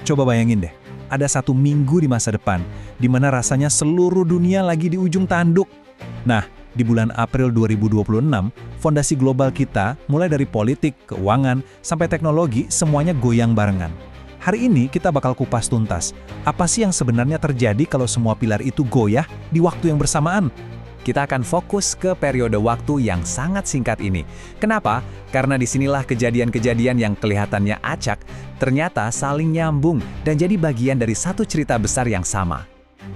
Coba bayangin deh, ada satu minggu di masa depan, di mana rasanya seluruh dunia lagi di ujung tanduk. Nah, di bulan April 2026, fondasi global kita, mulai dari politik, keuangan, sampai teknologi, semuanya goyang barengan. Hari ini kita bakal kupas tuntas, apa sih yang sebenarnya terjadi kalau semua pilar itu goyah di waktu yang bersamaan? Kita akan fokus ke periode waktu yang sangat singkat ini. Kenapa? Karena disinilah kejadian-kejadian yang kelihatannya acak, ternyata saling nyambung dan jadi bagian dari satu cerita besar yang sama.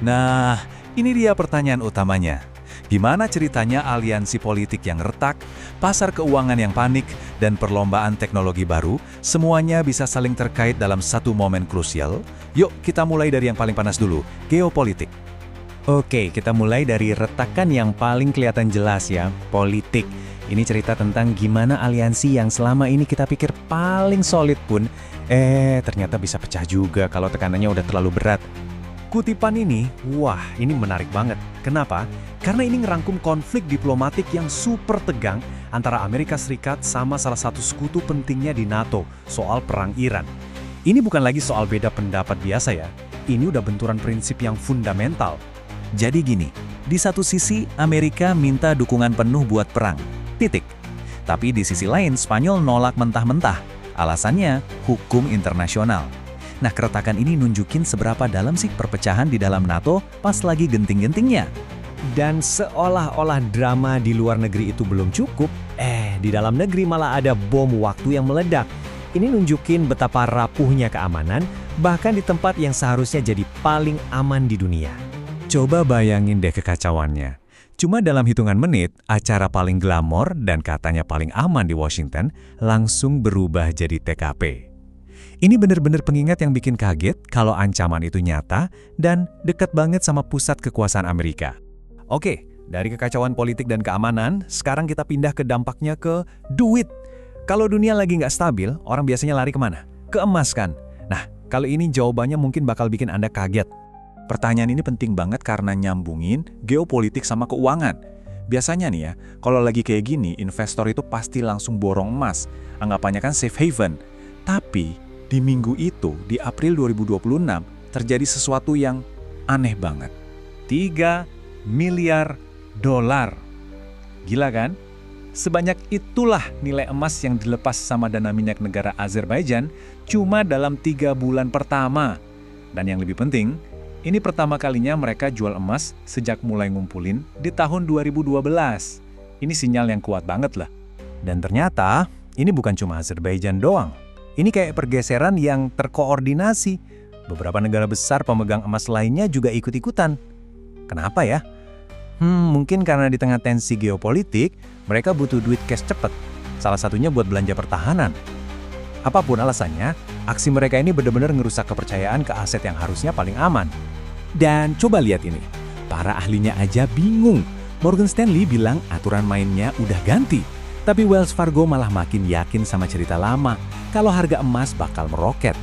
Nah, ini dia pertanyaan utamanya. Gimana ceritanya aliansi politik yang retak, pasar keuangan yang panik, dan perlombaan teknologi baru, semuanya bisa saling terkait dalam satu momen krusial? Yuk, kita mulai dari yang paling panas dulu, geopolitik. Oke, kita mulai dari retakan yang paling kelihatan jelas ya, politik. Ini cerita tentang gimana aliansi yang selama ini kita pikir paling solid pun, ternyata bisa pecah juga kalau tekanannya udah terlalu berat. Kutipan ini, wah ini menarik banget. Kenapa? Karena ini ngerangkum konflik diplomatik yang super tegang antara Amerika Serikat sama salah satu sekutu pentingnya di NATO soal perang Iran. Ini bukan lagi soal beda pendapat biasa ya, ini udah benturan prinsip yang fundamental. Jadi gini, di satu sisi Amerika minta dukungan penuh buat perang, titik. Tapi di sisi lain Spanyol nolak mentah-mentah, alasannya hukum internasional. Nah, keretakan ini nunjukin seberapa dalam sih perpecahan di dalam NATO pas lagi genting-gentingnya. Dan seolah-olah drama di luar negeri itu belum cukup, di dalam negeri malah ada bom waktu yang meledak. Ini nunjukin betapa rapuhnya keamanan, bahkan di tempat yang seharusnya jadi paling aman di dunia. Coba bayangin deh kekacauannya. Cuma dalam hitungan menit, acara paling glamor dan katanya paling aman di Washington langsung berubah jadi TKP. Ini bener-bener pengingat yang bikin kaget kalau ancaman itu nyata dan dekat banget sama pusat kekuasaan Amerika. Oke, dari kekacauan politik dan keamanan, sekarang kita pindah ke dampaknya ke duit. Kalau dunia lagi nggak stabil, orang biasanya lari kemana? Ke emas kan? Nah, kalau ini jawabannya mungkin bakal bikin Anda kaget. Pertanyaan ini penting banget karena nyambungin geopolitik sama keuangan. Biasanya nih ya, kalau lagi kayak gini, investor itu pasti langsung borong emas. Anggapannya kan safe haven. Tapi, di minggu itu, di April 2026, terjadi sesuatu yang aneh banget. 3 miliar dolar. Gila kan? Sebanyak itulah nilai emas yang dilepas sama dana minyak negara Azerbaijan cuma dalam 3 bulan pertama. Dan yang lebih penting, ini pertama kalinya mereka jual emas sejak mulai ngumpulin di tahun 2012. Ini sinyal yang kuat banget lah. Dan ternyata, ini bukan cuma Azerbaijan doang. Ini kayak pergeseran yang terkoordinasi. Beberapa negara besar pemegang emas lainnya juga ikut-ikutan. Kenapa ya? Mungkin karena di tengah tensi geopolitik, mereka butuh duit cash cepet. Salah satunya buat belanja pertahanan. Apapun alasannya, aksi mereka ini benar-benar ngerusak kepercayaan ke aset yang harusnya paling aman. Dan coba lihat ini, para ahlinya aja bingung. Morgan Stanley bilang aturan mainnya udah ganti. Tapi Wells Fargo malah makin yakin sama cerita lama, kalau harga emas bakal meroket.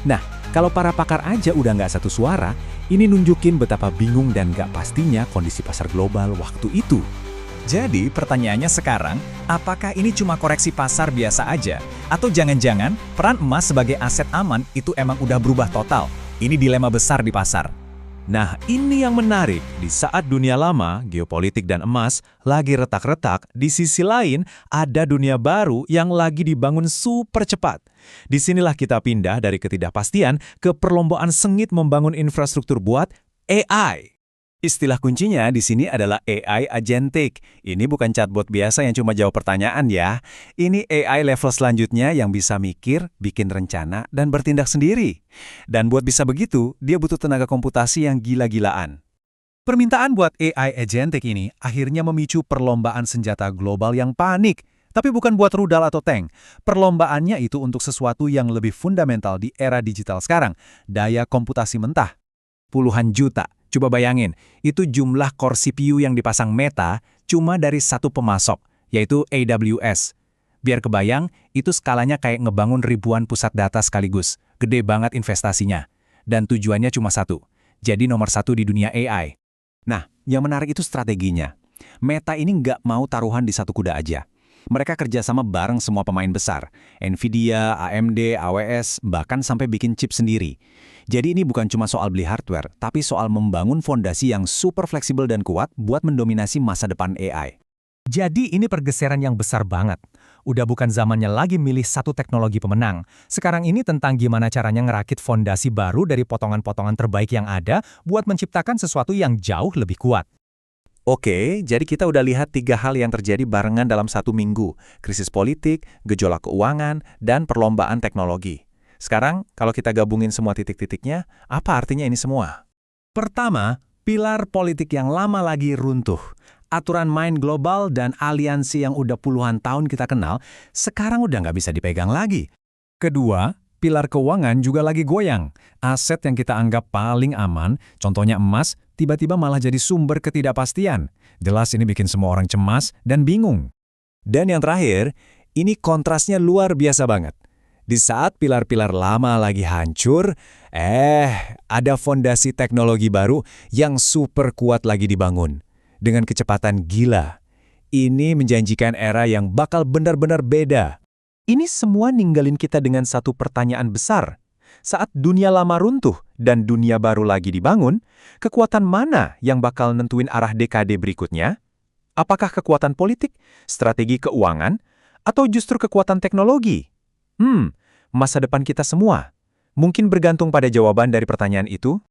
Nah, kalau para pakar aja udah nggak satu suara, ini nunjukin betapa bingung dan nggak pastinya kondisi pasar global waktu itu. Jadi pertanyaannya sekarang, apakah ini cuma koreksi pasar biasa aja? Atau jangan-jangan peran emas sebagai aset aman itu emang udah berubah total? Ini dilema besar di pasar. Nah, ini yang menarik. Di saat dunia lama, geopolitik dan emas lagi retak-retak, di sisi lain ada dunia baru yang lagi dibangun super cepat. Disinilah kita pindah dari ketidakpastian ke perlombaan sengit membangun infrastruktur buat AI. Istilah kuncinya di sini adalah AI agentic. Ini bukan chatbot biasa yang cuma jawab pertanyaan ya. Ini AI level selanjutnya yang bisa mikir, bikin rencana, dan bertindak sendiri. Dan buat bisa begitu, dia butuh tenaga komputasi yang gila-gilaan. Permintaan buat AI agentic ini akhirnya memicu perlombaan senjata global yang panik. Tapi bukan buat rudal atau tank. Perlombaannya itu untuk sesuatu yang lebih fundamental di era digital sekarang, daya komputasi mentah. Puluhan juta. Coba bayangin, itu jumlah core CPU yang dipasang Meta cuma dari satu pemasok, yaitu AWS. Biar kebayang, itu skalanya kayak ngebangun ribuan pusat data sekaligus. Gede banget investasinya. Dan tujuannya cuma satu, jadi nomor satu di dunia AI. Nah, yang menarik itu strateginya. Meta ini nggak mau taruhan di satu kuda aja. Mereka kerjasama bareng semua pemain besar, Nvidia, AMD, AWS, bahkan sampai bikin chip sendiri. Jadi ini bukan cuma soal beli hardware, tapi soal membangun fondasi yang super fleksibel dan kuat buat mendominasi masa depan AI. Jadi ini pergeseran yang besar banget. Udah bukan zamannya lagi milih satu teknologi pemenang. Sekarang ini tentang gimana caranya ngerakit fondasi baru dari potongan-potongan terbaik yang ada buat menciptakan sesuatu yang jauh lebih kuat. Oke, jadi kita udah lihat 3 hal yang terjadi barengan dalam 1 minggu. Krisis politik, gejolak keuangan, dan perlombaan teknologi. Sekarang, kalau kita gabungin semua titik-titiknya, apa artinya ini semua? Pertama, pilar politik yang lama lagi runtuh. Aturan main global dan aliansi yang udah puluhan tahun kita kenal, sekarang udah nggak bisa dipegang lagi. Kedua, pilar keuangan juga lagi goyang. Aset yang kita anggap paling aman, contohnya emas, tiba-tiba malah jadi sumber ketidakpastian. Jelas ini bikin semua orang cemas dan bingung. Dan yang terakhir, ini kontrasnya luar biasa banget. Di saat pilar-pilar lama lagi hancur, ada fondasi teknologi baru yang super kuat lagi dibangun. Dengan kecepatan gila. Ini menjanjikan era yang bakal benar-benar beda. Ini semua ninggalin kita dengan satu pertanyaan besar. Saat dunia lama runtuh dan dunia baru lagi dibangun, kekuatan mana yang bakal nentuin arah dekade berikutnya? Apakah kekuatan politik, strategi keuangan, atau justru kekuatan teknologi? Masa depan kita semua mungkin bergantung pada jawaban dari pertanyaan itu.